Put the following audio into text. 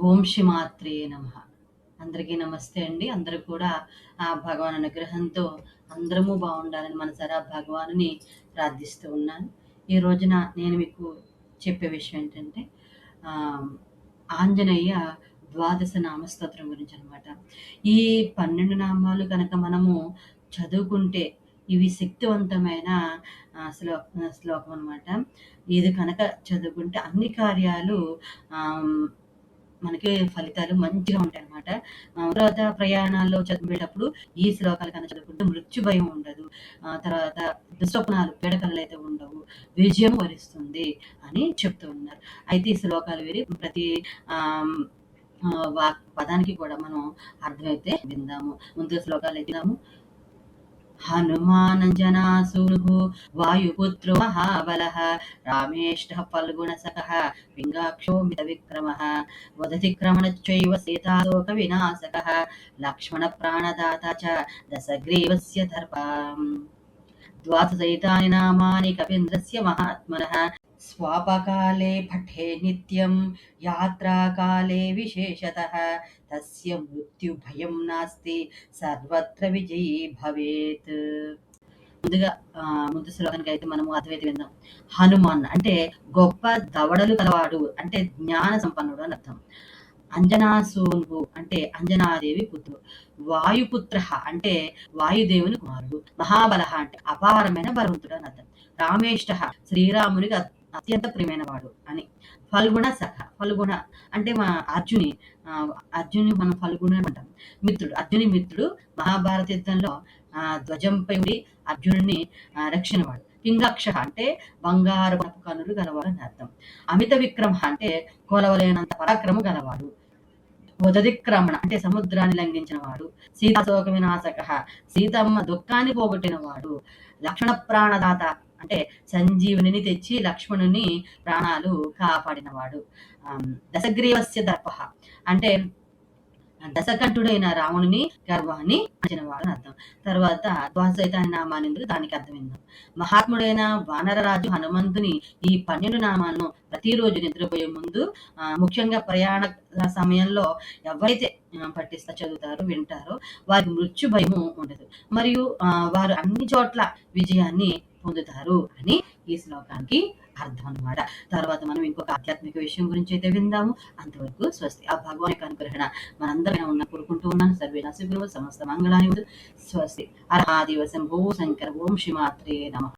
ఓం శ్రీమాత్రే నమః. అందరికీ నమస్తే అండి. అందరూ కూడా ఆ భగవాన్ అనుగ్రహంతో అందరము బాగుండాలని మనసారా భగవానుని ప్రార్థిస్తూ ఉన్నాను. ఈ రోజున నేను మీకు చెప్పే విషయం ఏంటంటే ఆహ్, ఆంజనేయ ద్వాదశ నామ స్తోత్రం గురించి అనమాట. ఈ 12 నామాలు గనక మనము చదువుకుంటే ఇవి శక్తివంతమైన శ్లోకం అనమాట. ఇది కనుక చదువుకుంటే అన్ని కార్యాలు ఆహ్, మనకి ఫలితాలు మంచిగా ఉంటాయన్నమాట. తర్వాత ప్రయాణాల్లో చదివేటప్పుడు ఈ శ్లోకాలు కనుక చదువుకుంటే మృత్యు భయం ఉండదు. తర్వాత దుస్వప్నాలు, పీడకలలైతే ఉండవు. విజయం వరిస్తుంది అని చెప్తూ ఉన్నారు. అయితే ఈ శ్లోకాలు వేరి ప్రతి ఆహ్, పదానికి కూడా మనం అర్థమైతే విందాము. ముందు శ్లోకాలు విందాము. హనుమానంజనాసూనుః వాయుపుత్రో మహాబలః రామేష్టः ఫల్గుణసఖः పింగాక్షో మితవిక్రమः వదతిక్రమణశ్చైవ సీతాశోకవినాశకः లక్ష్మణప్రాణదాతా చ దశగ్రీవస్య దర్పం ద్వాదశైతాని నామాని కవీంద్రస్య మహాత్మనः స్వాపకాలే పఠే నిత్యం యాత్రాకాలే విశేషతః తస్య మృత్యు భయం నాస్తి సర్వత్ర విజయీ భవేత్. ముందుగా ముందు శ్లోకానికి అయితే మనము అద్వైత విందాం. హనుమాన్ అంటే గొప్ప దవడలు కలవాడు, అంటే జ్ఞాన సంపన్నుడు అని అర్థం. అంజనాసూను అంటే అంజనాదేవి పుత్రుడు. వాయుపుత్ర అంటే వాయుదేవుని కుమారుడు. మహాబల అంటే అపారమైన బలవంతుడు అని అర్థం. రామేష్ట శ్రీరామునికి అత్యంత ప్రియమైన వాడు అని. ఫల్గుణ సఖ, ఫల్గుణ అంటే మా అర్జుని మనం ఫల్గుణ అంటాం. మిత్రుడు, అర్జుని మిత్రుడు. మహాభారత యుద్ధంలో ధ్వజంపై ఉండి అర్జునుడిని రక్షినవాడు. పింగాక్ష అంటే బంగారపు కనులు గలవాడు అని అర్థం. అమిత విక్రమ అంటే కొలవలేనంత పరాక్రమ గలవాడు. ఉదతిక్రమణ అంటే సముద్రాన్ని లంఘించిన వాడు. సీతాశోక వినాశక సీతమ్మ దుఃఖాన్ని పోగొట్టిన వాడు. లక్ష్మణ ప్రాణదాత అంటే సంజీవుని తెచ్చి లక్ష్మణుని ప్రాణాలు కాపాడినవాడు. దశగ్రీవస్య దర్ప అంటే దశకంఠుడైన రావణుని గర్వాన్ని అంచినవాడు అని అర్థం. తర్వాత ద్వాదశైతాని నామానిందుకు దానికి అర్థం విందాం. మహాత్ముడైన వానరరాజు హనుమంతుని ఈ 12 నామాలను ప్రతిరోజు నిద్రపోయే ముందు ముఖ్యంగా ప్రయాణ సమయంలో ఎవరైతే పట్టిస్తా చదువుతారో వింటారో వారికి మృత్యు భయము ఉండదు, మరియు వారు అన్ని చోట్ల విజయాన్ని పొందుతారు అని ఈ శ్లోకానికి అర్థం అనమాట. తర్వాత మనం ఇంకొక ఆధ్యాత్మిక విషయం గురించి అయితే విందాము. అంతవరకు స్వస్తి. ఆ భగవాన్ యొక్క అనుగ్రహణ మనందరైనా కోరుకుంటూ ఉన్నాను. సర్వేనా సుగురు సమస్త మంగళాని స్వస్తి. అర్హాదేవ శంభో శంకర. ఓం శ్రీమాత్రే నమః.